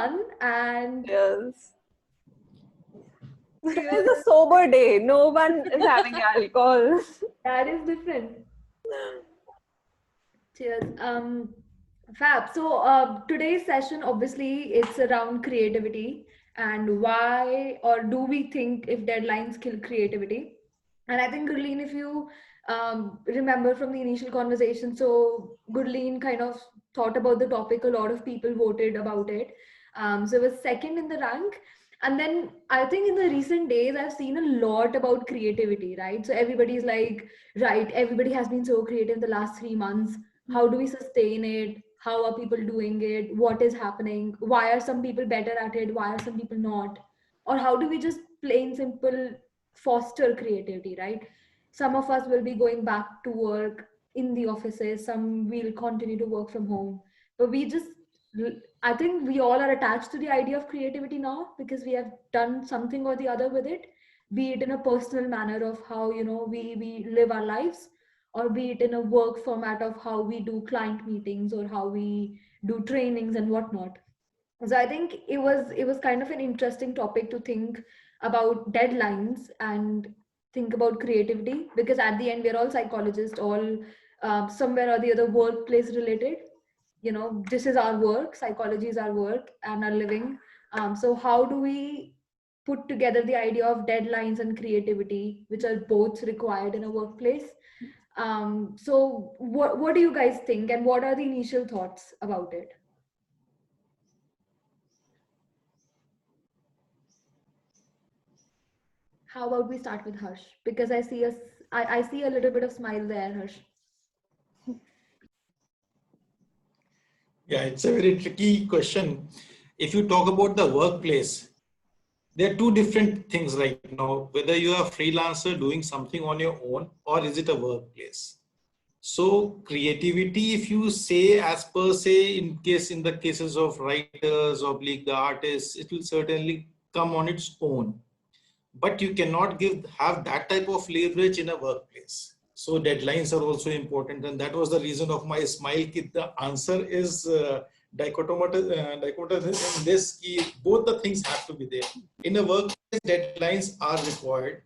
fun and Yes. Today is a sober day. No one is having alcohol. that is different. Cheers. Fab. So today's session, obviously, it's around creativity and why or do we think if deadlines kill creativity? And I think Gurleen, if you remember from the initial conversation, so Gurleen kind of thought about the topic. A lot of people voted about it. So it was second in the rank. And then I think in the recent days, I've seen a lot about creativity, right? So everybody's like, right, everybody has been so creative the last 3 months. How do we sustain it? How are people doing it? What is happening? Why are some people better at it? Why are some people not? Or how do we just plain simple foster creativity, right? Some of us will be going back to work in the offices, some will continue to work from home, but we just, I think we all are attached to the idea of creativity now because we have done something or the other with it, be it in a personal manner of how, we live our lives, or be it in a work format of how we do client meetings or how we do trainings and whatnot. So I think it was kind of an interesting topic to think about deadlines and think about creativity, because at the end we're all psychologists, all somewhere or the other workplace related. This is our work, psychology is our work and our living. So how do we put together the idea of deadlines and creativity, which are both required in a workplace? So what do you guys think, and what are the initial thoughts about it? How about we start with Harsh? Because I see a little bit of smile there, Harsh. Yeah, it's a very tricky question. If you talk about the workplace, there are two different things right now, whether you are a freelancer doing something on your own or is it a workplace. So creativity, if you say as per se, in the cases of writers, oblique the artists, it will certainly come on its own. But you cannot have that type of leverage in a workplace. So deadlines are also important, and that was the reason of my smile. The answer is dichotomous in this. Both the things have to be there. In a workplace, deadlines are required,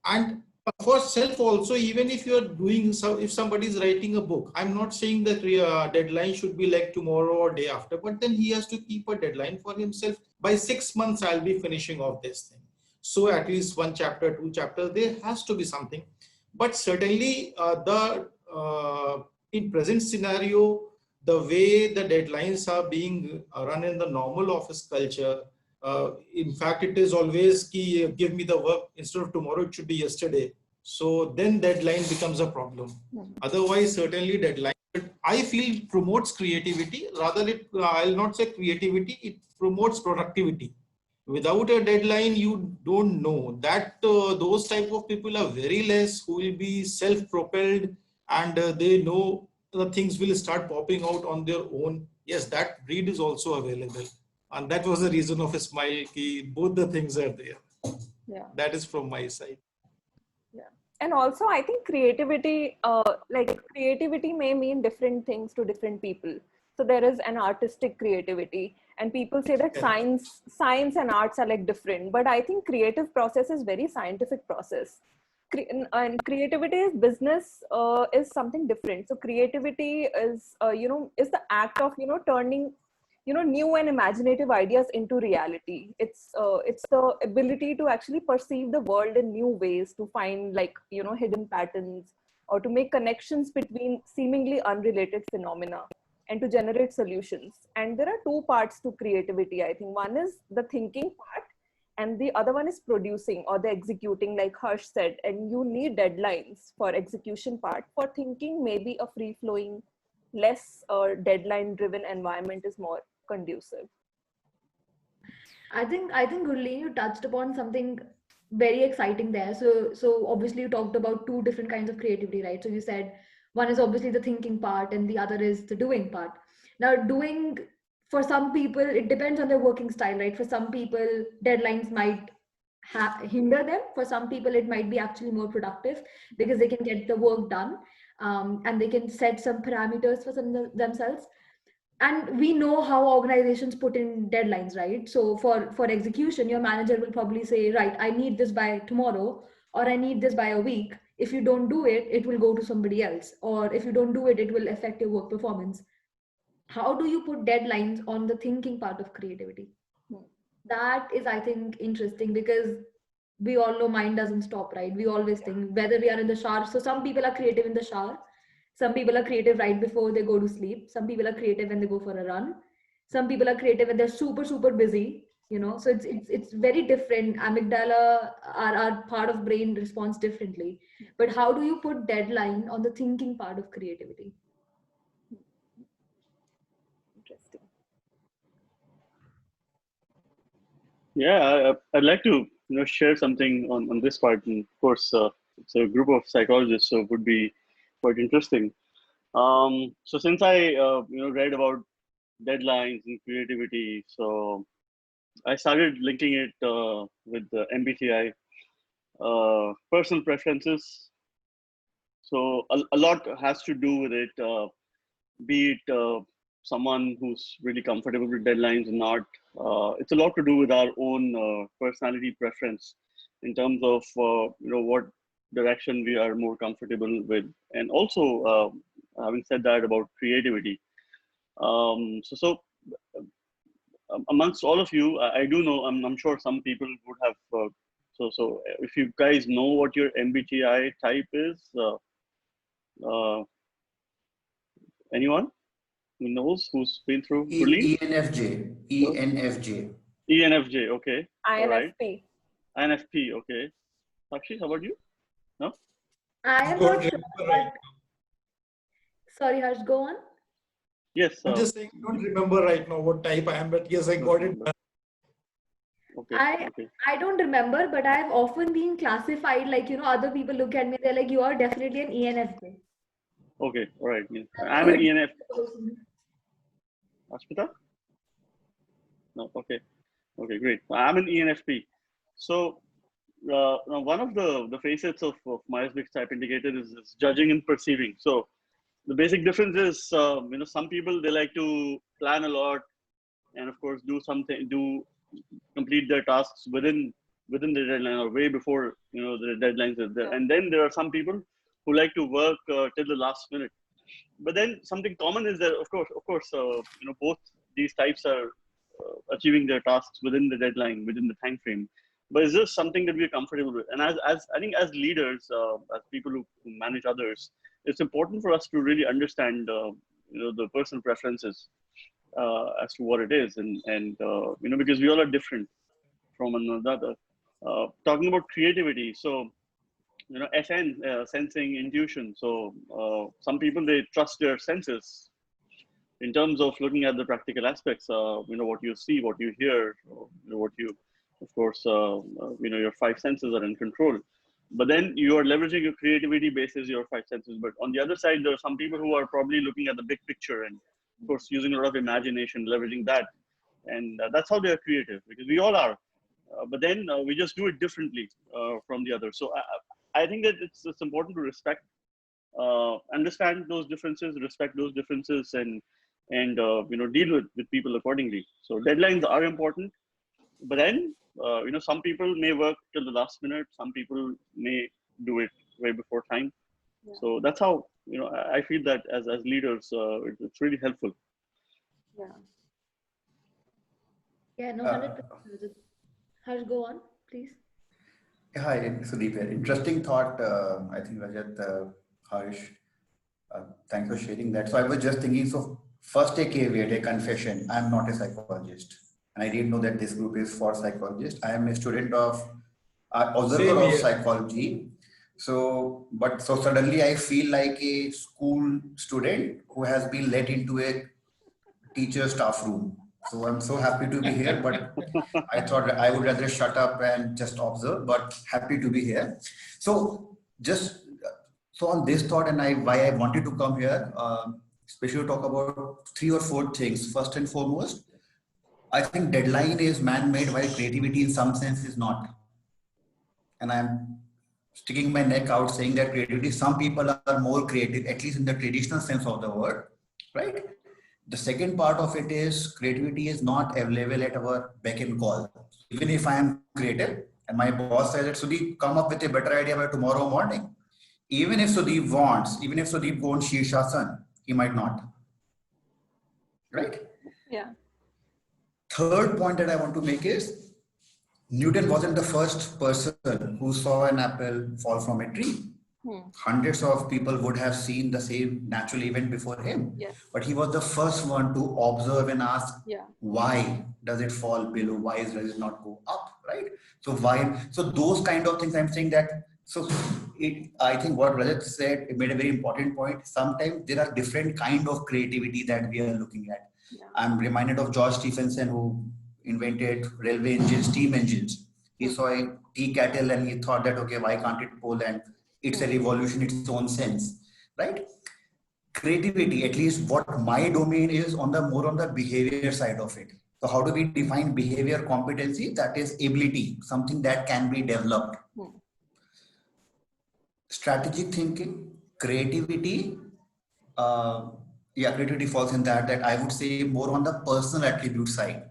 and for self also. Even if you are doing so, if somebody is writing a book, I'm not saying that deadline should be like tomorrow or day after, but then he has to keep a deadline for himself. By 6 months, I'll be finishing off this thing. So at least one chapter, two chapters, there has to be something. But certainly in present scenario, the way the deadlines are being run in the normal office culture, in fact, it is always key, give me the work instead of tomorrow, it should be yesterday. So then deadline becomes a problem. Otherwise, certainly deadline, I feel, promotes creativity. Rather, I'll not say creativity, it promotes productivity. Without a deadline, you don't know that those type of people are very less who will be self-propelled, and they know the things will start popping out on their own. Yes, that breed is also available. And that was the reason of a smile. Both the things are there. Yeah. That is from my side. Yeah. And also, I think creativity, creativity may mean different things to different people. So there is an artistic creativity, and people say that science and arts are like different. But I think creative process is very scientific process. And creativity is business is something different. So creativity is is the act of turning new and imaginative ideas into reality. It's the ability to actually perceive the world in new ways, to find hidden patterns, or to make connections between seemingly unrelated phenomena, and to generate solutions. And there are two parts to creativity, I think. One is the thinking part, and the other one is producing or the executing, like Harsh said. And you need deadlines for execution part. For thinking, maybe a free flowing, less deadline driven environment is more conducive. I think Gurleen, you touched upon something very exciting there. So obviously you talked about two different kinds of creativity, right? So you said one is obviously the thinking part and the other is the doing part. Now doing, for some people it depends on their working style, right? For some people deadlines might hinder them. For some people it might be actually more productive because they can get the work done, and they can set some parameters for themselves. And we know how organizations put in deadlines, right? So for execution, your manager will probably say, right, I need this by tomorrow, or I need this by a week. If you don't do it, it will go to somebody else, or if you don't do it, it will affect your work performance. How do you put deadlines on the thinking part of creativity? Hmm. That is, I think, interesting, because we all know mind doesn't stop, right? We always think, whether we are in the shower. So some people are creative in the shower, some people are creative right before they go to sleep, some people are creative when they go for a run, some people are creative when they're super busy, you know. So it's very different. Amygdala, our part of brain, responds differently. But how do you put deadline on the thinking part of creativity? Interesting. Yeah, I'd like to share something on this part. And of course, it's a group of psychologists, so it would be quite interesting. So since I read about deadlines and creativity, so I started linking it with the MBTI, personal preferences. So a lot has to do with it, be it someone who's really comfortable with deadlines or not. It's a lot to do with our own personality preference in terms of what direction we are more comfortable with, and also having said that about creativity. Amongst all of you, I do know. I'm sure some people would have. So if you guys know what your MBTI type is, uh, anyone who knows, who's been through Gurleen? ENFJ. ENFJ. ENFJ. Okay. All right. INFP. INFP. Okay. Sakshi, how about you? No. I I am don't not sure, remember right but sorry, Harsh, go on. Yes. I'm just saying, I don't remember right now what type I am, but yes, I got it. Okay. I Okay. I don't remember, but I've often been classified, like, you know, other people look at me, they're like, you are definitely an ENFJ. Okay. All right. Yeah. I'm an ENF. Ashmita? No. Okay. Okay. Great. I'm an ENFP. So now one of the facets of Myers-Briggs type indicator is judging and perceiving. So the basic difference is, some people, they like to plan a lot, and of course do complete their tasks within the deadline or way before the deadlines are there. And then there are some people who like to work till the last minute. But then something common is that of course both these types are achieving their tasks within the deadline, within the time frame. But is this something that we're comfortable with? And as I think, as leaders, as people who manage others, it's important for us to really understand the personal preferences as to what it is, and because we all are different from another. Talking about creativity, so SN, sensing, intuition. So some people, they trust their senses in terms of looking at the practical aspects. What you see, what you hear, what you, of course, your five senses are in control. But then you are leveraging your creativity basis your five senses. But on the other side, there are some people who are probably looking at the big picture and, of course, using a lot of imagination, leveraging that, and that's how they are creative, because we all are. But then we just do it differently from the others. So I think that it's important to respect, understand those differences, respect those differences, and deal with people accordingly. So deadlines are important, but then some people may work till the last minute. Some people may do it way before time. Yeah. So that's how I feel that as leaders, it's really helpful. Yeah. Yeah, no, 100%. Harsh, go on, please. Hi, Sudeep here. Interesting thought. I think Rajat, Harsh, thanks for sharing that. So I was just thinking, so first a caveat, a confession. I'm not a psychologist. And I didn't know that this group is for psychologists. I am a student of, observer Same of here. psychology. So suddenly I feel like a school student who has been let into a teacher staff room. So I'm so happy to be here, but I thought I would rather shut up and just observe, but happy to be here. So so on this thought, and why I wanted to come here, especially to talk about 3 or 4 things. First and foremost, I think deadline is man-made, while creativity in some sense is not. And I'm sticking my neck out saying that creativity, some people are more creative, at least in the traditional sense of the word, right? The second part of it is creativity is not available at our beck and call. Even if I am creative and my boss says that Sudeep, come up with a better idea by tomorrow morning. Even if Sudeep wants, even if Sudeep wants Shirshasana, he might not. Right? Yeah. Third point that I want to make is Newton wasn't the first person who saw an apple fall from a tree. Hundreds of people would have seen the same natural event before him. Yes. But he was the first one to observe and ask, Yeah. why does it fall below? Why does it not go up? Right? So why? So those kind of things I'm saying that. So I think what Rajat said, it made a very important point. Sometimes there are different kind of creativity that we are looking at. Yeah. I'm reminded of George Stephenson, who invented railway engines, steam engines. He saw a tea kettle and he thought that, okay, why can't it pull? And it's a revolution in its own sense, right? Creativity, at least what my domain is on the more on the behavior side of it. So how do we define behavior competency? That is ability, something that can be developed. Strategic thinking, creativity, creativity falls in that I would say more on the personal attribute side.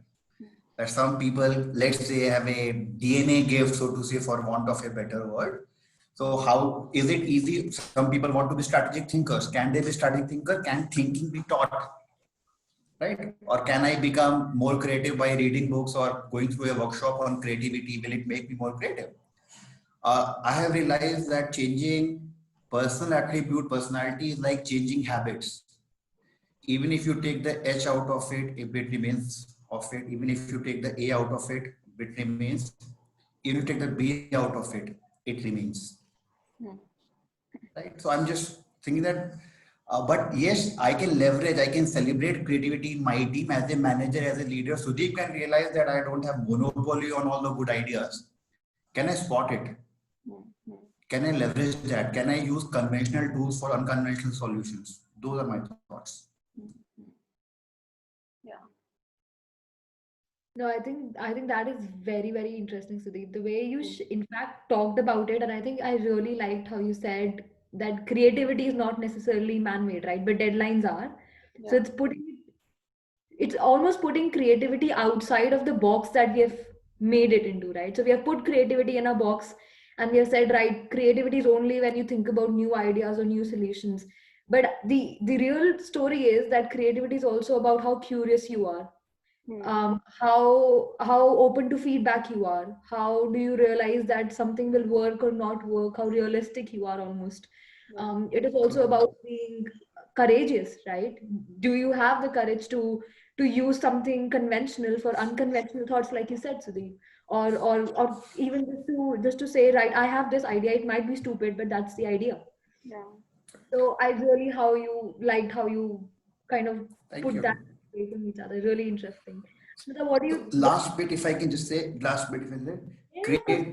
That some people, let's say, have a DNA gift, so to say, for want of a better word. So how is it easy? Some people want to be strategic thinkers. Can they be strategic thinker? Can thinking be taught? Right? Or can I become more creative by reading books or going through a workshop on creativity? Will it make me more creative? I have realized that changing personal attribute, personality is like changing habits. Even if you take the H out of it, if it remains of it. Even if you take the A out of it, it remains. Even if you take the B out of it, it remains. Right? So I'm just thinking that, but yes, I can leverage, I can celebrate creativity in my team as a manager, as a leader. Sudeep can realize that I don't have monopoly on all the good ideas. Can I spot it? Can I leverage that? Can I use conventional tools for unconventional solutions? Those are my thoughts. Yeah. No, I think that is very, very interesting, Sudeep. The way you in fact talked about it, and I think I really liked how you said that creativity is not necessarily man-made, right? But deadlines are. So it's almost putting creativity outside of the box that we have made it into, right? So we have put creativity in a box and we have said, right, creativity is only when you think about new ideas or new solutions. But the real story is that creativity is also about how curious you are. How open to feedback you are. How do you realize that something will work or not work? How realistic you are almost. It is also about being courageous, right? Do you have the courage to use something conventional for unconventional thoughts, like you said, Sudeep? Or even just to say, right, I have this idea. It might be stupid, but that's the idea. Yeah. So I really liked how you kind of put that in each other. Really interesting. So what do you? Last bit, if I can just say,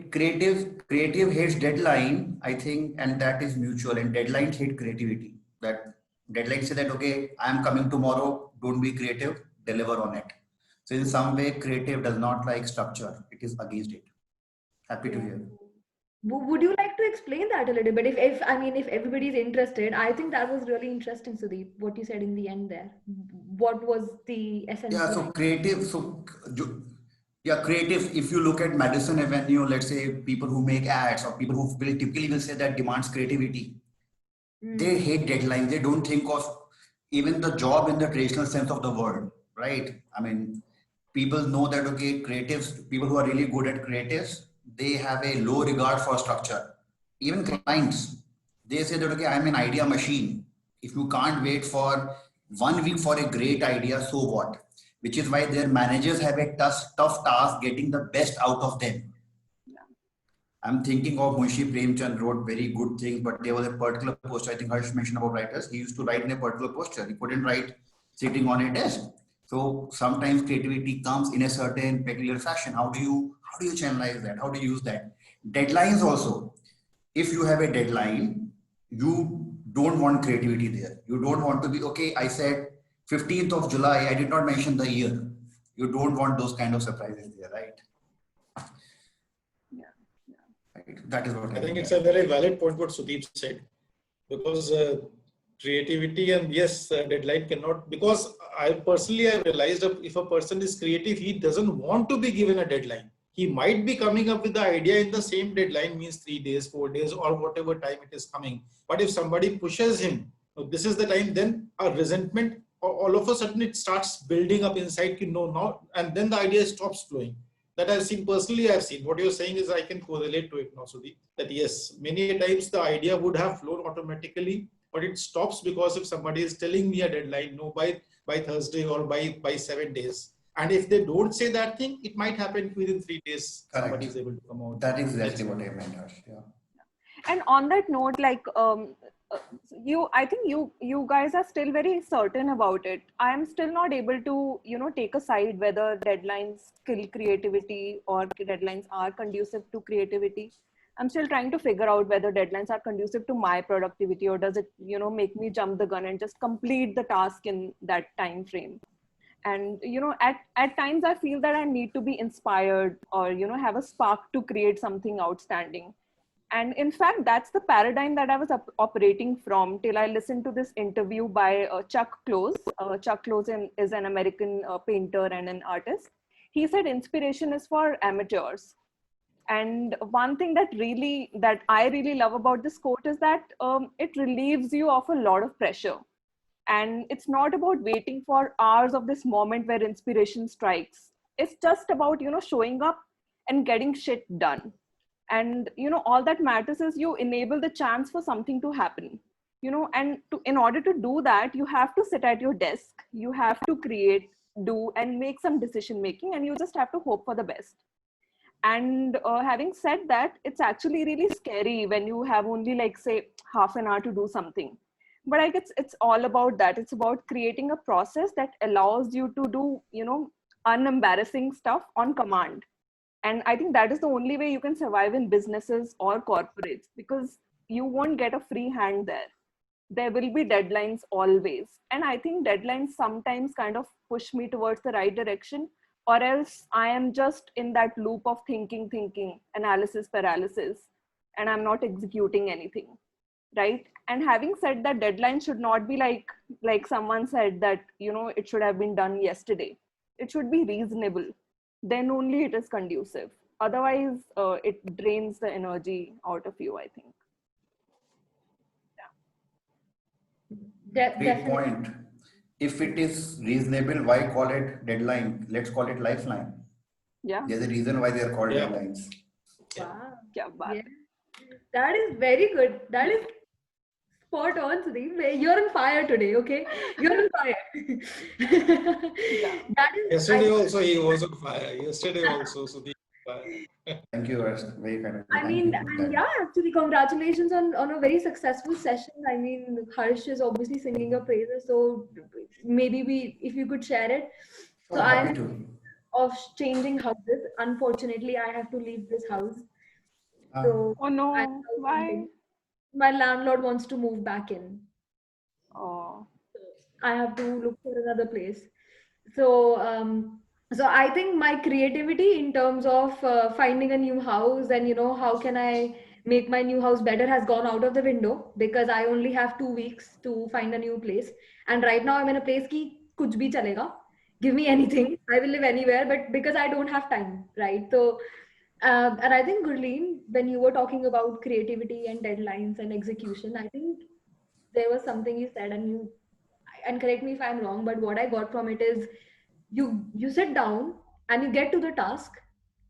creative hates deadline, I think, and that is mutual. And deadlines hate creativity. That deadline say that, okay, I am coming tomorrow. Don't be creative. Deliver on it. So in some way, creative does not like structure. It is against it. Happy to hear. Would you like to explain that a little bit? If everybody's interested, I think that was really interesting, Sudeep, what you said in the end there. What was the essence? Yeah, so creative, creative, if you look at Madison Avenue, let's say people who make ads or people who typically will say that demands creativity. They hate deadlines. They don't think of even the job in the traditional sense of the word, right? I mean, people know that, okay, creatives, people who are really good at creatives, they have a low regard for structure. Even clients, they say that, okay, I'm an idea machine. If you can't wait for 1 week for a great idea, so what? Which is why their managers have a tough task getting the best out of them. I'm thinking of Munshi Premchand wrote very good things, but there was a particular poster, I think Harsh mentioned about writers. He used to write in a particular posture. He couldn't write sitting on a desk. So sometimes creativity comes in a certain peculiar fashion. How do you channelize that? How do you use that? Deadlines also. If you have a deadline, you don't want creativity there. You don't want to be, okay, I said 15th of July, I did not mention the year. You don't want those kind of surprises there, right? That is what I think it's a very valid point what Sudeep said, because creativity, and yes, deadline cannot, because I personally have realized that if a person is creative, he doesn't want to be given a deadline. He might be coming up with the idea in the same deadline, means 3 days, 4 days, or whatever time it is coming. But if somebody pushes him, "Oh, this is the time," then a resentment, all of a sudden it starts building up inside, no, not, and then the idea stops flowing. That I've seen personally. I've seen what you're saying is I can correlate to it now, Sudeep, that yes, many times the idea would have flown automatically, but it stops because if somebody is telling me a deadline, no, by Thursday or by 7 days, and if they don't say that thing, it might happen within 3 days. Somebody is able to come out. That is exactly what I meant, Harsh. Yeah. And on that note, like I think you guys are still very certain about it. I am still not able to, take a side whether deadlines kill creativity or deadlines are conducive to creativity. I'm still trying to figure out whether deadlines are conducive to my productivity, or does it, make me jump the gun and just complete the task in that time frame. And at times I feel that I need to be inspired, or have a spark to create something outstanding. And in fact, that's the paradigm that I was operating from till I listened to this interview by Chuck Close. Chuck Close is an American painter and an artist. He said inspiration is for amateurs. And one thing that I really love about this quote is that it relieves you of a lot of pressure. And it's not about waiting for hours of this moment where inspiration strikes. It's just about, showing up and getting shit done. And all that matters is you enable the chance for something to happen, and in order to do that, you have to sit at your desk, you have to create, do, and make some decision making, and you just have to hope for the best. And having said that, it's actually really scary when you have only, like, say, half an hour to do something. But I guess it's all about that. It's about creating a process that allows you to do, unembarrassing stuff on command. And I think that is the only way you can survive in businesses or corporates, because you won't get a free hand there. There will be deadlines always. And I think deadlines sometimes kind of push me towards the right direction, or else I am just in that loop of thinking, analysis paralysis, and I'm not executing anything. Right. And having said that, deadline should not be like someone said that, it should have been done yesterday. It should be reasonable. Then only it is conducive. Otherwise, it drains the energy out of you, I think. Great Definitely. point. If it is reasonable, why call it deadline? Let's call it lifeline. Yeah. There's a reason why they are called Yeah. deadlines. Wow. Kya baat. Yeah. That is very good. That is spot on, Sudeep. You're on fire today, okay? You're on fire. That is, Yesterday also he was on fire. Yesterday also, Sudeep. Thank you, Harsh. Very kind of you. I Thank mean, you for and that. yeah, actually, congratulations on a very successful session. I mean, Harsh is obviously singing your praises, so maybe if you could share it. So Oh, happy I'm to. of changing houses. Unfortunately, I have to leave this house. Ah, So Oh I'm no, now why? renting. My landlord wants to move back in. Oh, I have to look for another place. So, so I think my creativity in terms of finding a new house and how can I make my new house better has gone out of the window, because I only have 2 weeks to find a new place. And right now I'm in a place ki kuch bhi chalega. Give me anything. I will live anywhere, but because I don't have time, right? So, and I think, Gurleen, when you were talking about creativity and deadlines and execution, I think there was something you said, and correct me if I'm wrong, but what I got from it is you sit down and you get to the task,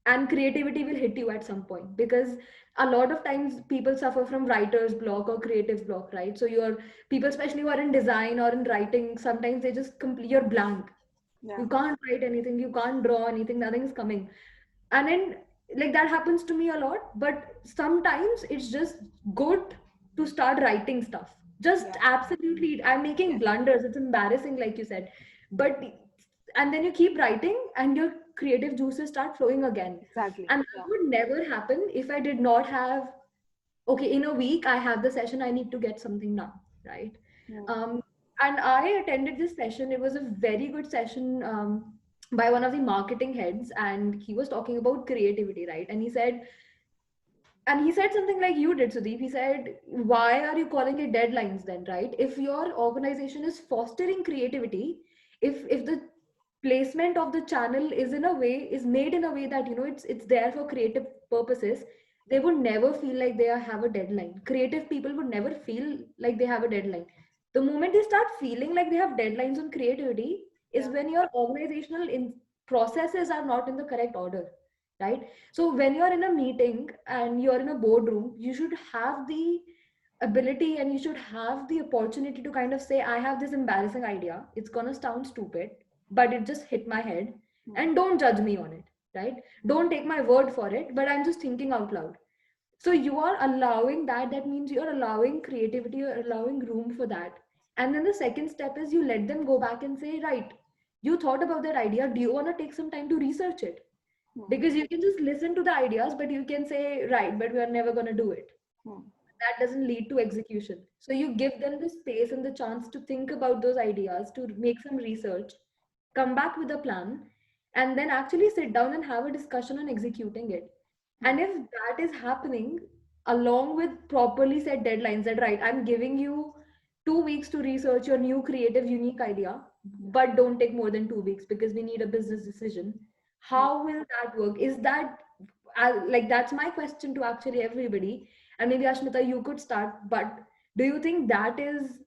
and creativity will hit you at some point, because a lot of times people suffer from writer's block or creative block, right? So you're people, especially who are in design or in writing, sometimes they just complete, you're blank. yeah. You can't write anything, you can't draw anything, nothing is coming. And then, like, that happens to me a lot, but sometimes it's just good to start writing stuff. Just Yeah. absolutely, I'm making blunders, it's embarrassing, like you said, but and then you keep writing and your creative juices start flowing again. Exactly. And Yeah. that would never happen if I did not have, okay, in a week I have the session, I need to get something done, right? Yeah. And I attended this session. It was a very good session, by one of the marketing heads, and he was talking about creativity, right? And he said, And he said something like you did, Sudeep. He said, why are you calling it deadlines then, right? If your organization is fostering creativity, if the placement of the channel is in a way, is made in a way that, you know, it's there for creative purposes, they would never feel like have a deadline. Creative people would never feel like they have a deadline. The moment they start feeling like they have deadlines on creativity is Yeah. when your organizational processes are not in the correct order, right? So when you're in a meeting and you're in a boardroom, you should have the ability and you should have the opportunity to kind of say, I have this embarrassing idea. It's gonna sound stupid, but it just hit my head. And don't judge me on it, right? Don't take my word for it, but I'm just thinking out loud. So you are allowing that. That means you're allowing creativity, you're allowing room for that. And then the second step is you let them go back and say, right, you thought about that idea. Do you want to take some time to research it? Because you can just listen to the ideas, but you can say, right, but we are never going to do it. That doesn't lead to execution. So you give them the space and the chance to think about those ideas, to make some research, come back with a plan, and then actually sit down and have a discussion on executing it. And if that is happening along with properly set deadlines, that right, I'm giving you 2 weeks to research your new creative unique idea, but don't take more than 2 weeks because we need a business decision. How will that work? Is that like, that's my question to actually everybody. And maybe Ashmita, you could start, but do you think that is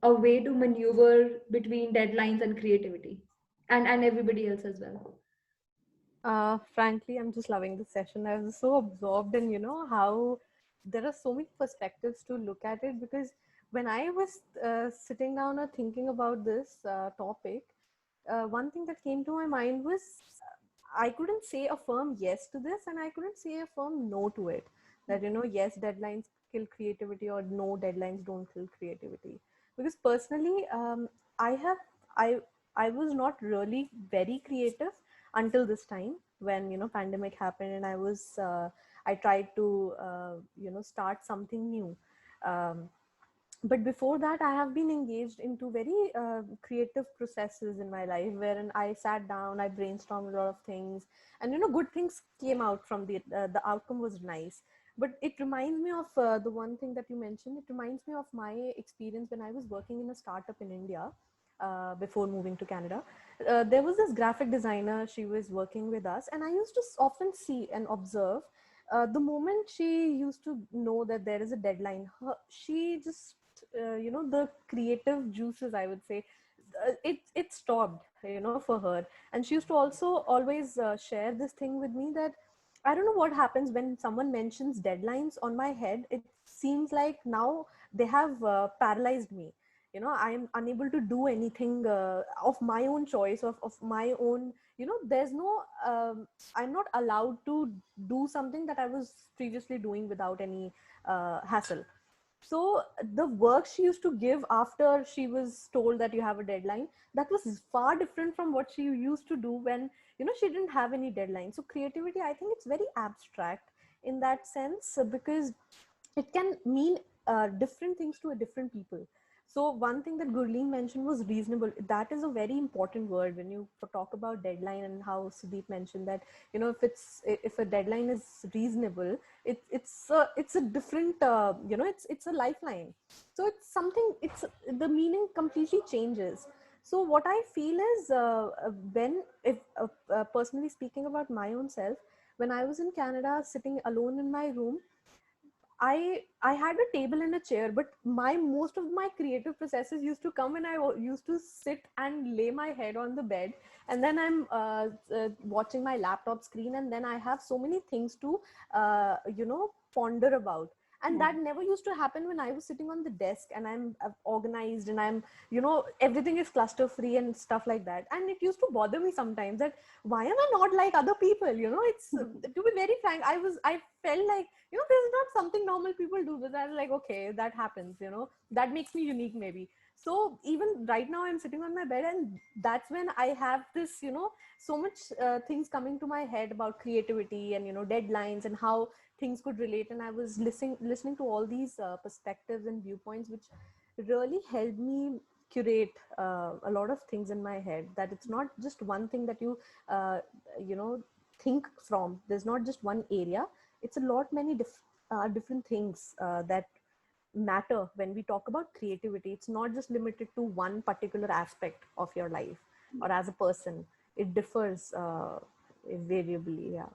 a way to maneuver between deadlines and creativity, and everybody else as well? Frankly, I'm just loving this session. I was so absorbed in, how there are so many perspectives to look at it, because when I was sitting down or thinking about this topic, one thing that came to my mind was I couldn't say a firm yes to this, and I couldn't say a firm no to it. That, yes, deadlines kill creativity, or no, deadlines don't kill creativity. Because personally, I have, I, I was not really very creative until this time when, pandemic happened, and I tried to, start something new. Um, but before that, I have been engaged into very creative processes in my life, wherein I sat down, I brainstormed a lot of things, and good things came out from the outcome was nice. But it reminds me of the one thing that you mentioned. It reminds me of my experience when I was working in a startup in India, before moving to Canada. There was this graphic designer. She was working with us, and I used to often see and observe, the moment she used to know that there is a deadline, she just, the creative juices, I would say, it stopped, for her. And she used to also always share this thing with me, that I don't know what happens when someone mentions deadlines on my head. It seems like now they have paralyzed me. I am unable to do anything of my own choice, of my own, there's no, I'm not allowed to do something that I was previously doing without any hassle. So the work she used to give after she was told that you have a deadline, that was far different from what she used to do when, she didn't have any deadline. So creativity, I think it's very abstract in that sense, because it can mean different things to a different people. So one thing that Gurleen mentioned was reasonable. That is a very important word when you talk about deadline, and how Sudeep mentioned that, if a deadline is reasonable, it's a different, it's a lifeline. So it's something, it's the meaning completely changes. So what I feel is, when, if personally speaking about my own self, when I was in Canada sitting alone in my room, I had a table and a chair, but my most of my creative processes used to come when I used to sit and lay my head on the bed, and then I'm watching my laptop screen, and then I have so many things to ponder about. And that never used to happen when I was sitting on the desk and I'm organized, and I'm, everything is cluster free and stuff like that. And it used to bother me sometimes, that why am I not like other people? It's to be very frank, I felt like, this is not something normal people do. But I was like, okay, that happens, that makes me unique maybe. So even right now I'm sitting on my bed, and that's when I have this, so much things coming to my head about creativity and, deadlines and how things could relate. And I was listening to all these perspectives and viewpoints, which really helped me curate a lot of things in my head, that it's not just one thing that you uh, you know think from. There's not just one area. It's a lot many different things that matter when we talk about creativity. It's not just limited to one particular aspect of your life or as a person. It differs variably. Yeah.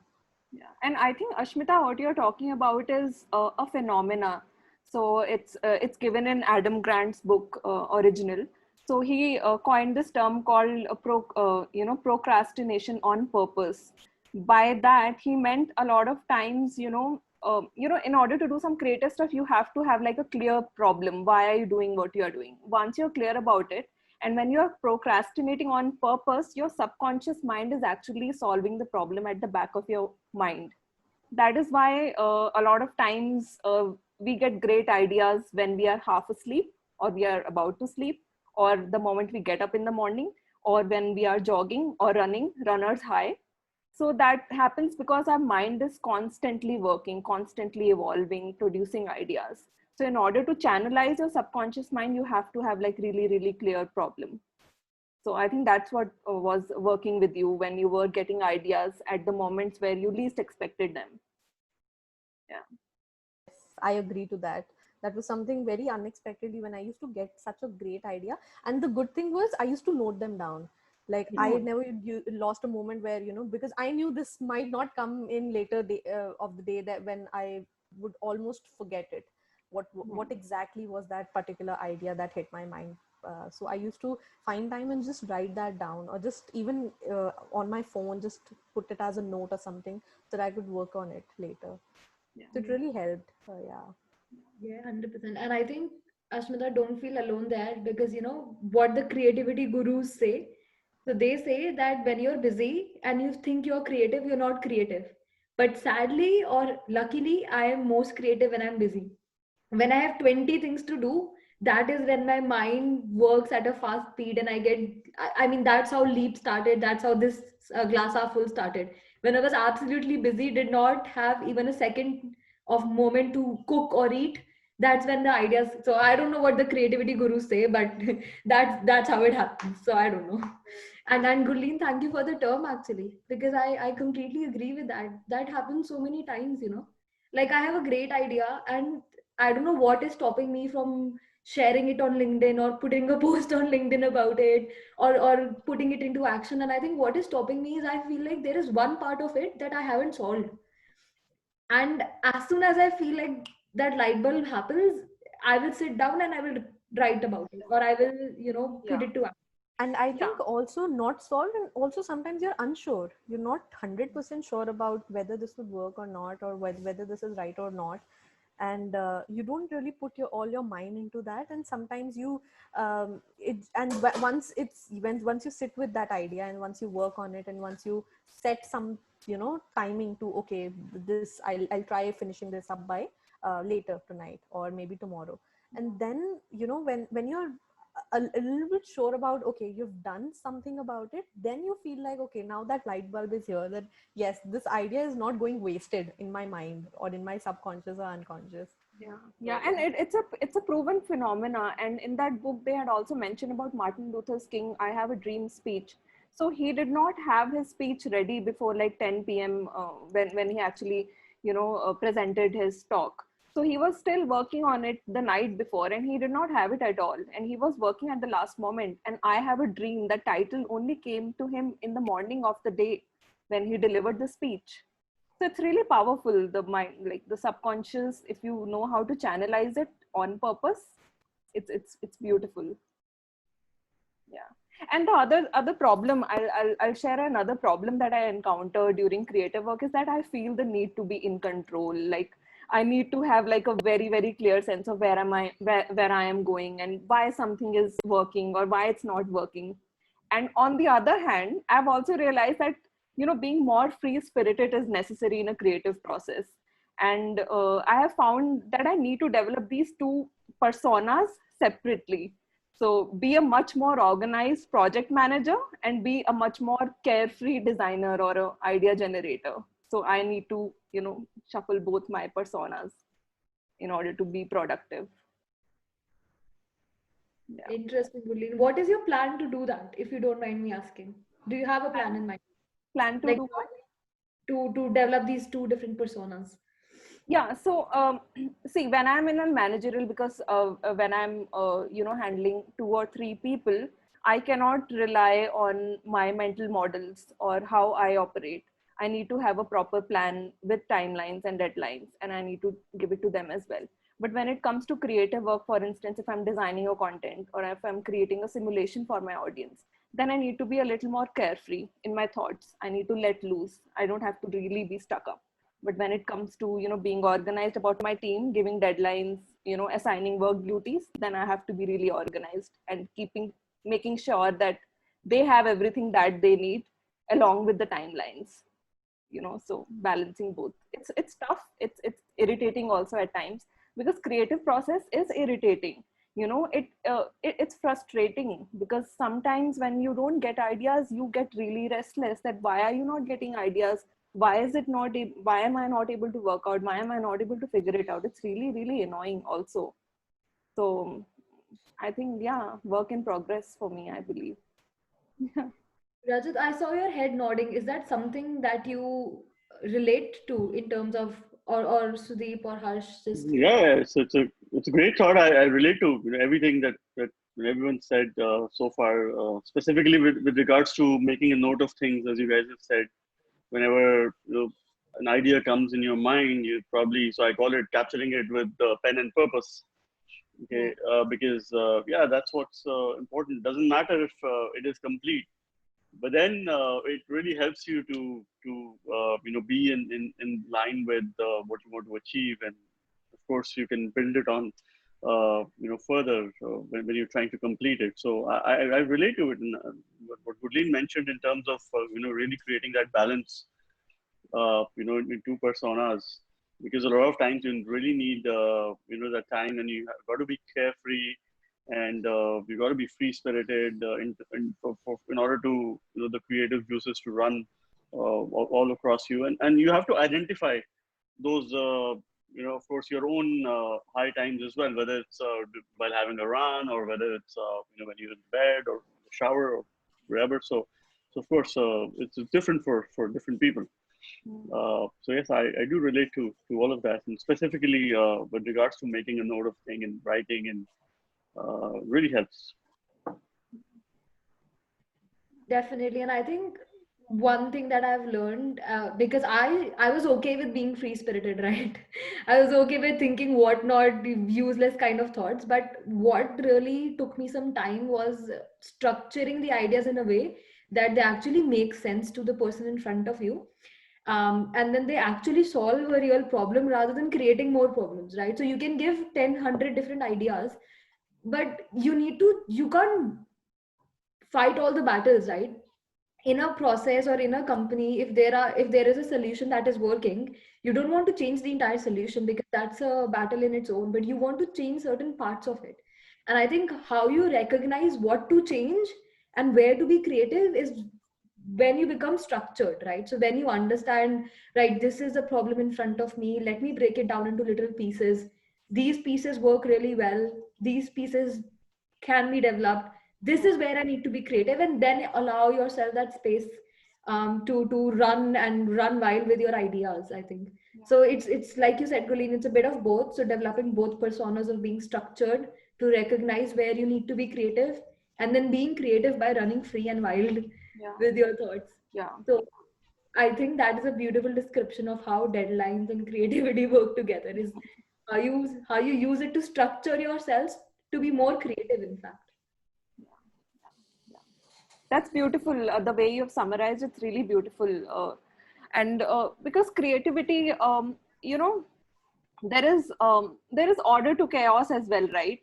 Yeah, and I think Ashmita, what you're talking about is a phenomena. So it's given in Adam Grant's book Original. So he coined this term called procrastination on purpose. By that he meant a lot of times, in order to do some creative stuff, you have to have like a clear problem. Why are you doing what you are doing? Once you're clear about it, and when you're procrastinating on purpose, your subconscious mind is actually solving the problem at the back of your mind. That is why a lot of times we get great ideas when we are half asleep, or we are about to sleep, or the moment we get up in the morning, or when we are jogging or running, runner's high. So that happens because our mind is constantly working, constantly evolving, producing ideas. So in order to channelize your subconscious mind, you have to have like really, really clear problem. So I think that's what was working with you when you were getting ideas at the moments where you least expected them. Yeah. Yes, I agree to that. That was something very unexpectedly when I used to get such a great idea. And the good thing was I used to note them down. Like I never lost a moment where, because I knew this might not come in later day, of the day, that when I would almost forget it. What exactly was that particular idea that hit my mind? So I used to find time and just write that down, or just even on my phone, just put it as a note or something so that I could work on it later. Yeah. So it really helped. Yeah. Yeah, 100%. And I think, Ashmita, don't feel alone there, because you know what the creativity gurus say. So they say that when you're busy and you think you're creative, you're not creative. But sadly or luckily, I am most creative when I'm busy. When I have 20 things to do, that is when my mind works at a fast speed and I mean, that's how Leap started. That's how this Glass Half Full started. When I was absolutely busy, did not have even a second of moment to cook or eat, that's when the ideas. So I don't know what the creativity gurus say, but that's how it happens. So I don't know. And Gurleen, thank you for the term actually, because I completely agree with that. That happens so many times, you know. Like I have a great idea and I don't know what is stopping me from sharing it on LinkedIn or putting a post on LinkedIn about it, or putting it into action. And I think what is stopping me is I feel like there is one part of it that I haven't solved. And as soon as I feel like that light bulb happens, I will sit down and I will write about it, or I will, put Yeah. it to action. And I Yeah. think also not solved, and also sometimes you're unsure. You're not 100% sure about whether this would work or not, or whether this is right or not. And you don't really put all your mind into that. And sometimes you once you sit with that idea, and once you work on it, and once you set some timing to, okay, this I'll try finishing this up by later tonight, or maybe tomorrow. And then when you're a little bit sure about, okay, you've done something about it, then you feel like, okay, now that light bulb is here, that yes, this idea is not going wasted in my mind or in my subconscious or unconscious. Yeah, and it's a proven phenomena. And in that book they had also mentioned about Martin Luther King I Have a Dream speech. So he did not have his speech ready before like 10 p.m. When he actually presented his talk. So he was still working on it the night before, and he did not have it at all, and he was working at the last moment. And I Have a Dream, the title only came to him in the morning of the day when he delivered the speech. So it's really powerful, the mind, like the subconscious, if you know how to channelize it on purpose, it's beautiful. Yeah. And the other problem, I'll share another problem that I encounter during creative work, is that I feel the need to be in control. Like I need to have like a very, very clear sense of where I am going, and why something is working or why it's not working. And on the other hand, I've also realized that being more free spirited is necessary in a creative process. And I have found that I need to develop these two personas separately. So be a much more organized project manager, and be a much more carefree designer or a idea generator. So I need to shuffle both my personas in order to be productive. Yeah. Interesting, Gurleen. What is your plan to do that, if you don't mind me asking? Do you have a plan in mind? Plan to Like do what? to develop these two different personas? Yeah, so see, when I'm in a managerial, because when I'm handling 2 or 3 people, I cannot rely on my mental models or how I operate. I need to have a proper plan with timelines and deadlines, and I need to give it to them as well. But when it comes to creative work, for instance, if I'm designing a content or if I'm creating a simulation for my audience, then I need to be a little more carefree in my thoughts. I need to let loose. I don't have to really be stuck up. But when it comes to being organized about my team, giving deadlines, assigning work duties, then I have to be really organized and making sure that they have everything that they need along with the timelines. So balancing both, it's tough, it's irritating also at times, because creative process is irritating. It's frustrating, because sometimes when you don't get ideas, you get really restless, that why are you not getting ideas, why am I not able to work out, why am I not able to figure it out? It's really, really annoying also. So I think, yeah, work in progress for me, I believe. Rajat, I saw your head nodding. Is that something that you relate to in terms of, or Sudeep or Harsh just? Yeah, it's a great thought. I relate to everything that everyone said so far, specifically with regards to making a note of things, as you guys have said. Whenever an idea comes in your mind, you probably, so I call it capturing it with pen and purpose. Yeah. Okay, because yeah, that's what's important. Doesn't matter if it is complete, but then it really helps you to be in line with what you want to achieve, and of course you can build it on further when you're trying to complete it. So I relate to it, and what Gurleen mentioned in terms of really creating that balance in two personas, because a lot of times you really need that time, and you have got to be carefree, and you got to be free spirited in order to the creative juices to run all across you, and you have to identify those of course your own high times as well, whether it's while having a run, or whether it's when you're in bed or shower or wherever. So of course it's different for different people. So yes, I do relate to all of that, and specifically with regards to making a note of thing and writing, and really helps. Definitely, and I think one thing that I've learned, because I was okay with being free spirited, right? I was okay with thinking what not useless kind of thoughts, but what really took me some time was structuring the ideas in a way that they actually make sense to the person in front of you. And then they actually solve a real problem rather than creating more problems, right? So you can give 10 100 different ideas, but you can't fight all the battles, right? In a process or in a company, if there is a solution that is working, you don't want to change the entire solution, because that's a battle in its own, but you want to change certain parts of it. And I think how you recognize what to change and where to be creative is when you become structured, right? So when you understand, right, this is the problem in front of me, let me break it down into little pieces. These pieces work really well, these pieces can be developed, this is where I need to be creative, and then allow yourself that space to run wild with your ideas, I think. So it's like you said, Colleen, it's a bit of both. So developing both personas of being structured to recognize where you need to be creative, and then being creative by running free and wild Yeah. with your thoughts. Yeah. So I think that is a beautiful description of how deadlines and creativity work together, is how you use it to structure yourselves to be more creative, in fact. That's beautiful. The way you've summarized it's really beautiful. And because creativity, there is order to chaos as well, right?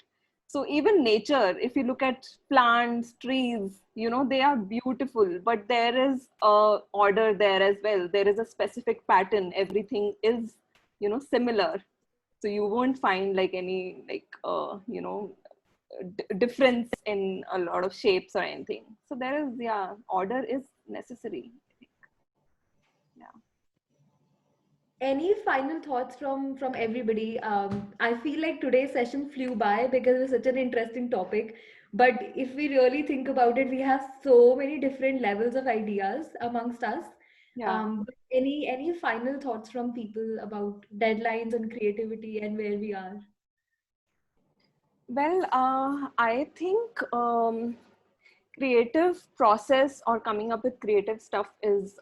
So even nature, if you look at plants, trees, they are beautiful, but there is order there as well. There is a specific pattern. Everything is, similar. So you won't find like any difference in a lot of shapes or anything. So there is, yeah, order is necessary. Yeah. Any final thoughts from everybody? I feel like today's session flew by because it's such an interesting topic. But if we really think about it, we have so many different levels of ideas amongst us. Yeah. But any final thoughts from people about deadlines and creativity and where we are? Well, I think creative process or coming up with creative stuff is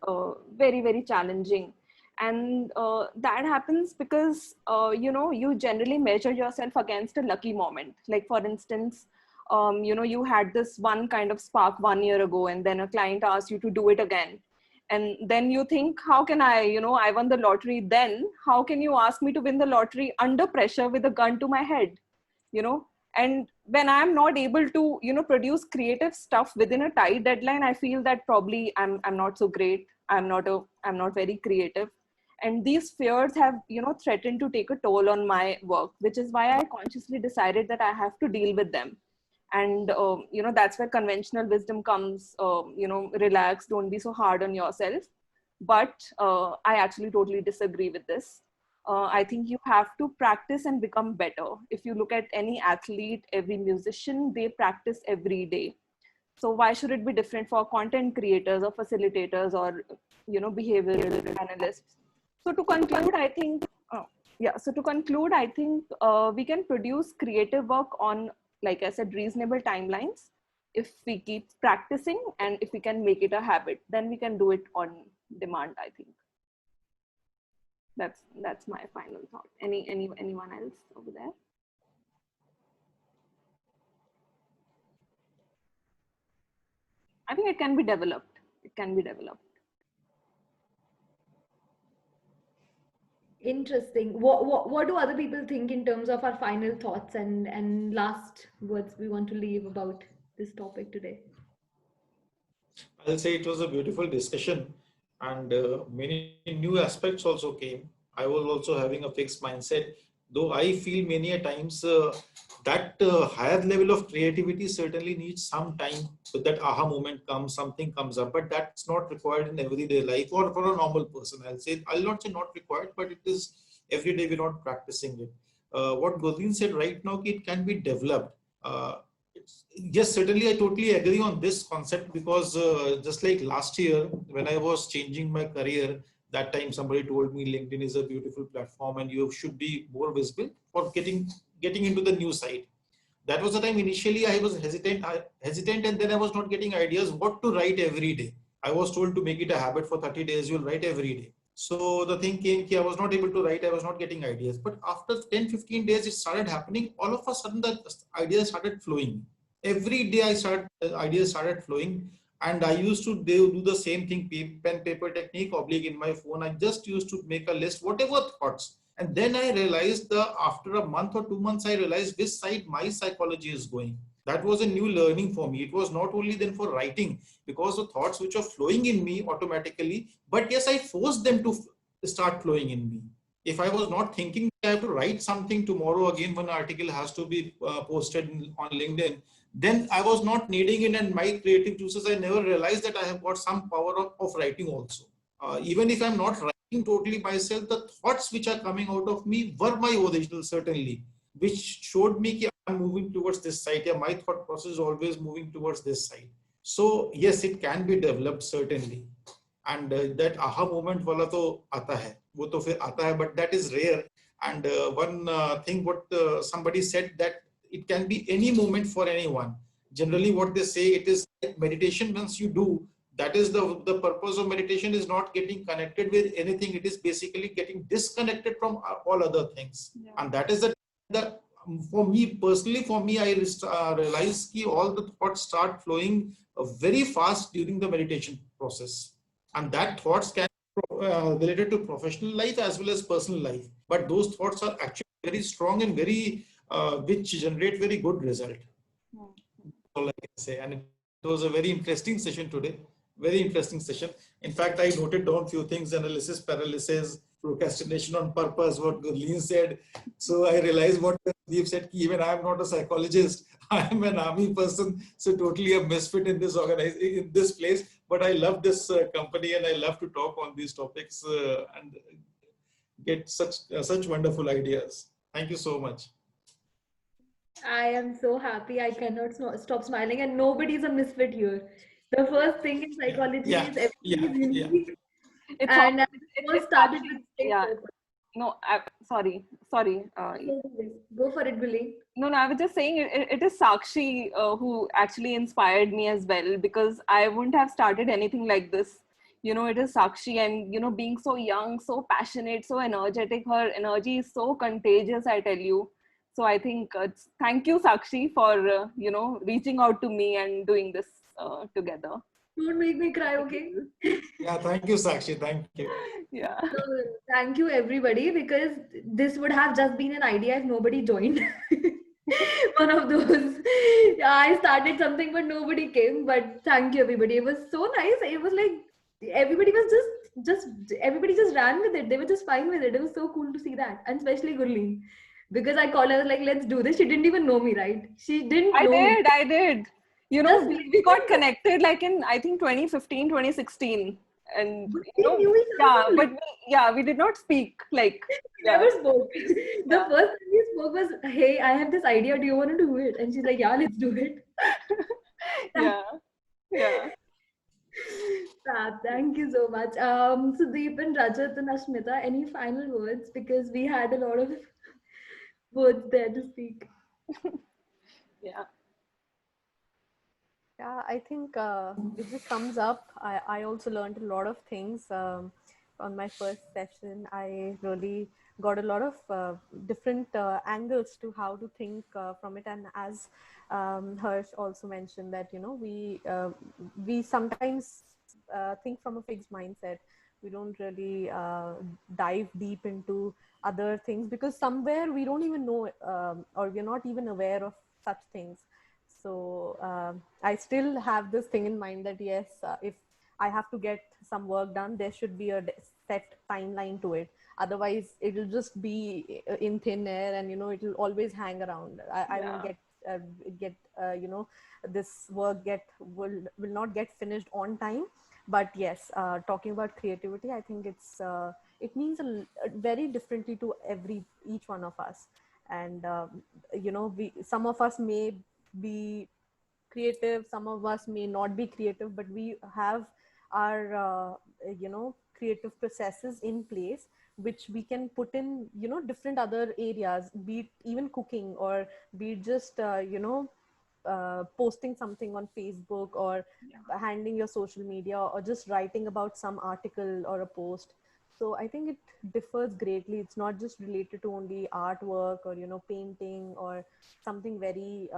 very, very challenging. And that happens because, you generally measure yourself against a lucky moment. Like, for instance, you had this one kind of spark 1 year ago, and then a client asked you to do it again. And then you think, how can I won the lottery then. How can you ask me to win the lottery under pressure with a gun to my head? you know and when I'm not able to produce creative stuff within a tight deadline, I feel that probably I'm not so great. I'm not very creative. And these fears have threatened to take a toll on my work, which is why I consciously decided that I have to deal with them. And that's where conventional wisdom comes. Relax, don't be so hard on yourself. But I actually totally disagree with this. I think you have to practice and become better. If you look at any athlete, every musician, they practice every day. So why should it be different for content creators or facilitators or behavioral analysts? So to conclude, I think we can produce creative work on, like I said, reasonable timelines. If we keep practicing and if we can make it a habit, then we can do it on demand, I think. That's my final thought. Anyone else over there? I think it can be developed. It can be developed. Interesting. What do other people think in terms of our final thoughts and last words we want to leave about this topic today? I'll say it was a beautiful discussion, and many new aspects also came. I was also having a fixed mindset, though I feel many a times that higher level of creativity certainly needs some time. So that aha moment comes, something comes up, but that's not required in everyday life or for a normal person. I'll not say not required, but it is every day we're not practicing it. What Gurleen said right now, it can be developed. Yes, certainly I totally agree on this concept, because just like last year when I was changing my career, that time somebody told me LinkedIn is a beautiful platform and you should be more visible for getting into the new side. That was the time initially I was hesitant, and then I was not getting ideas what to write every day. I was told to make it a habit for 30 days, you'll write every day. So the thing came, I was not able to write, I was not getting ideas. But after 10-15 days, it started happening. All of a sudden, the ideas started flowing. Every day, ideas started flowing. And I used to do the same thing, pen, paper technique, oblique in my phone. I just used to make a list, whatever thoughts. And then I realized after a month or 2 months, I realized which side my psychology is going. That was a new learning for me. It was not only then for writing, because the thoughts which are flowing in me automatically, but yes, I forced them to start flowing in me. If I was not thinking I have to write something tomorrow, again one article has to be posted on LinkedIn, then I was not needing it, and my creative juices, I never realized that I have got some power of writing also. Even if I'm not writing totally myself, the thoughts which are coming out of me were my original, certainly, which showed me that I'm moving towards this side. Yeah, my thought process is always moving towards this side. So yes, it can be developed, certainly. And that aha moment wala to aata hai, wo to fir aata hai, but that is rare. And one thing what somebody said, that it can be any moment for anyone. Generally what they say, it is like meditation. Once you do, that is the purpose of meditation, is not getting connected with anything. It is basically getting disconnected from all other things. Yeah. And that is the for me personally, I realized that all the thoughts start flowing very fast during the meditation process. And that thoughts can be related to professional life as well as personal life. But those thoughts are actually very strong and very, which generate very good result. All I can say. And it was a very interesting session today. Very interesting session. In fact, I noted down few things: analysis, paralysis, procrastination on purpose, what Gurleen said. So I realized what Deep said, even I am not a psychologist. I am an army person, so totally a misfit in this in this place. But I love this company, and I love to talk on these topics and get such wonderful ideas. Thank you so much. I am so happy. I cannot stop smiling, and nobody's a misfit here. The first thing in psychology is everybody is unique. It's And all, all it's started actually, with state yeah. purpose. No, sorry. Go for it, Billy. No, I was just saying it is Sakshi who actually inspired me as well, because I wouldn't have started anything like this. It is Sakshi, and being so young, so passionate, so energetic. Her energy is so contagious, I tell you. So I think thank you, Sakshi, for reaching out to me and doing this together. Don't make me cry, okay? Yeah, thank you, Sakshi. Thank you. Yeah. No, thank you, everybody, because this would have just been an idea if nobody joined. One of those. I started something, but nobody came. But thank you, everybody. It was so nice. It was like everybody was just everybody just ran with it. They were just fine with it. It was so cool to see that, and especially Gurleen, because I called her like, "Let's do this." She didn't even know me, right? She didn't I know me. did. I did. Just We got connected like in, I think, 2015, 2016. And, but we knew each yeah, other. but we did not speak. Like, yeah. Never spoke. The Yeah. first thing we spoke was, "Hey, I have this idea. Do you want to do it?" And she's like, "Yeah, let's do it." Yeah. Yeah. Thank you so much. Sudeep and Rajat and Ashmita, any final words? Because we had a lot of words there to speak. Yeah. Yeah, I think it just sums up. I also learned a lot of things on my first session. I really got a lot of different angles to how to think from it. And as Harsh also mentioned that, we sometimes think from a fixed mindset. We don't really dive deep into other things because somewhere we don't even know or we're not even aware of such things. So I still have this thing in mind that yes, if I have to get some work done, there should be a set timeline to it. Otherwise, it'll just be in thin air, and it'll always hang around. I won't get this work will not get finished on time. But yes, talking about creativity, I think it means very differently to each one of us, and we some of us may be creative, some of us may not be creative, but we have our creative processes in place which we can put in different other areas, be it even cooking or be it just posting something on Facebook or handling your social media or just writing about some article or a post. So I think it differs greatly. It's not just related to only artwork or painting or something very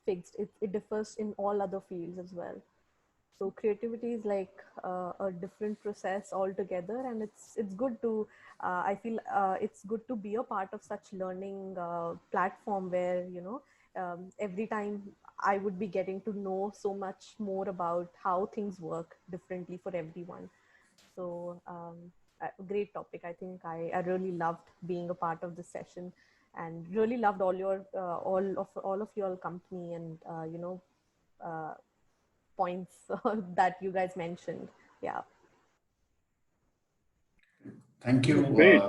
fixed. It differs in all other fields as well. So creativity is like a different process altogether, and it's good to I feel it's good to be a part of such learning platform where every time I would be getting to know so much more about how things work differently for everyone. So a great topic. I think I really loved being a part of this session, and really loved all of your company and points that you guys mentioned. Yeah. Thank you. Great.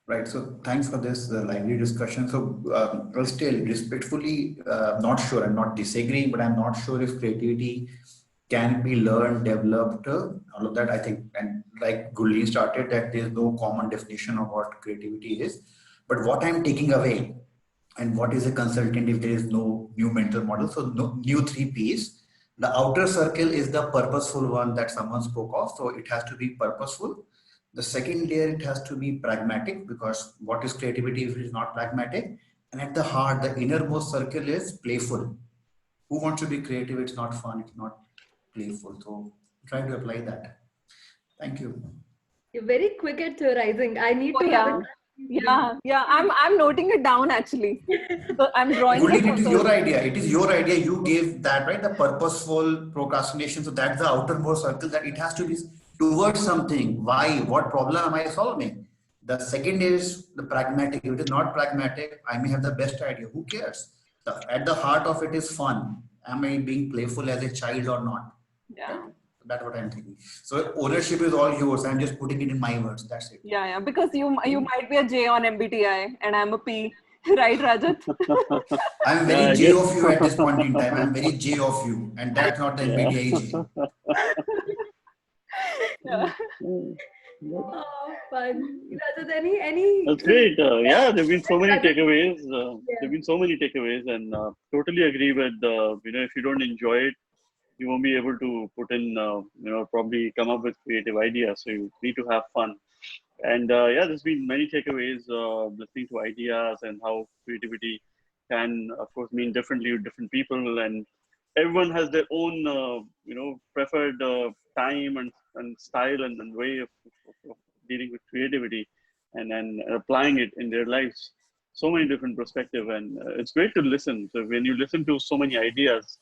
Right. So thanks for this lively discussion. So well, still respectfully, not sure. I'm not disagreeing, but I'm not sure if creativity can be learned, developed, all of that. I think, and like Gulli started, that there's no common definition of what creativity is. But what I'm taking away, and what is a consultant if there is no new mental model? So no new 3Ps. The outer circle is the purposeful one that someone spoke of. So it has to be purposeful. The second layer, it has to be pragmatic, because what is creativity if it is not pragmatic? And at the heart, the innermost circle is playful. Who wants to be creative? It's not fun, it's not playful. So try to apply that. Thank you. You're very quick at theorizing. I need Oh, to yeah. have it. Yeah. I'm noting it down actually. So I'm drawing. Gulli, it is your idea. It is your idea. You gave that, right? The purposeful procrastination. So that's the outermost circle, that it has to be towards something. Why? What problem am I solving? The second is the pragmatic. If it is not pragmatic, I may have the best idea. Who cares? At the heart of it is fun. Am I being playful as a child or not? Yeah. Right? That's what I'm thinking. So ownership is all yours. I'm just putting it in my words. That's it. Yeah. Because you might be a J on MBTI and I'm a P, right, Rajat? I'm very J yes. of you at this point in time. I'm very J of you, and that's not the MBTI J. Yeah. Oh, fun. Rajat, any That's great. Yeah, there've been so many Rajat, takeaways. yeah. There've been so many takeaways, and totally agree with if you don't enjoy it, you won't be able to put in probably come up with creative ideas. So you need to have fun. And yeah, there's been many takeaways listening to ideas and how creativity can, of course, mean differently to different people, and everyone has their own, preferred time and style and way of dealing with creativity and applying it in their lives. So many different perspectives, and it's great to listen. So when you listen to so many ideas,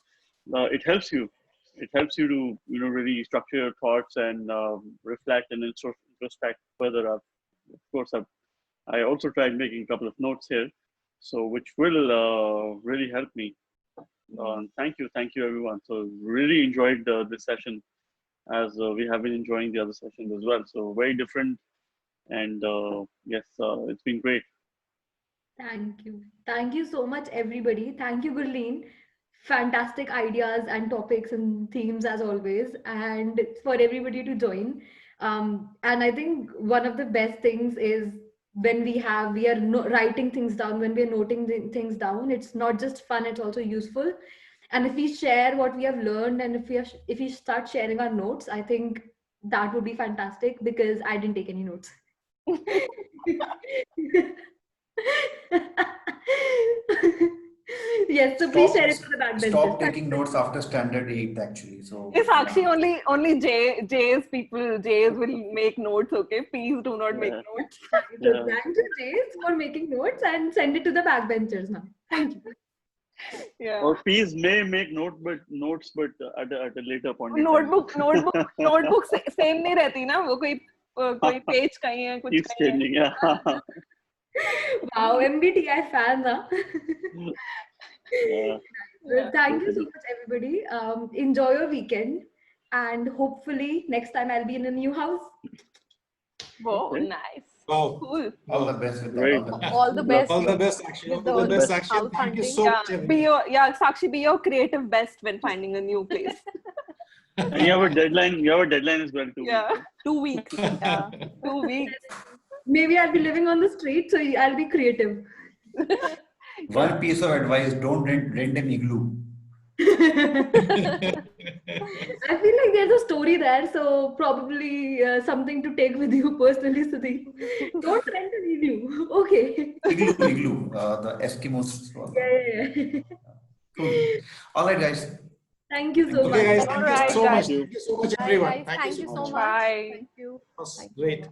it helps you. It helps you to really structure your thoughts and reflect and introspect further up. Of course, I also tried making a couple of notes here, so which will really help me. Thank you everyone. So really enjoyed this session, as we have been enjoying the other sessions as well. So very different, and yes, it's been great. Thank you. Thank you so much, everybody. Thank you, Gurleen. Fantastic ideas and topics and themes as always, and for everybody to join. And I think one of the best things is when we are writing things down, when we are noting things down. It's not just fun; it's also useful. And if we share what we have learned, and if we start sharing our notes, I think that would be fantastic because I didn't take any notes. Yes, so please share it to the backbenchers. Stop taking notes after standard 8 actually. So It's actually only J's will make notes. Okay, please do not make Yeah. notes. So Yeah. thank you, James, for making notes and send it to the backbenchers now. Thank you. Yeah. Or please may make notes, but at a later point. in time. Notebook same नहीं रहती ना, वो कोई page कहीं है, कुछ Keeps कहीं है. changing. Yeah. Wow, MBTI fan, huh? Yeah. Well, thank you so much, everybody. Enjoy your weekend, and hopefully next time I'll be in a new house. Whoa, Okay. nice. Oh, Cool. all the best with Great. that. All the best. all the best, Sakshi. With All the the best, best. Sakshi. house Thank you hunting. so much. everybody. Sakshi, be your creative best when finding a new place. And you have a deadline. You have a deadline as well too. Yeah, 2 weeks. Yeah, 2 weeks. Maybe I'll be living on the street, so I'll be creative. One piece of advice: don't rent an igloo. I feel like there's a story there, so probably something to take with you personally, Sudhi. Don't rent an igloo. Okay. Igloo, the Eskimos. Yeah. Cool. All right, guys. Thank you so Okay, much. guys. Thank you Alright, so much. guys. Thank you so much, Bye, everyone. guys. Thank you so much. Bye. Thank you. That was Thank you. great.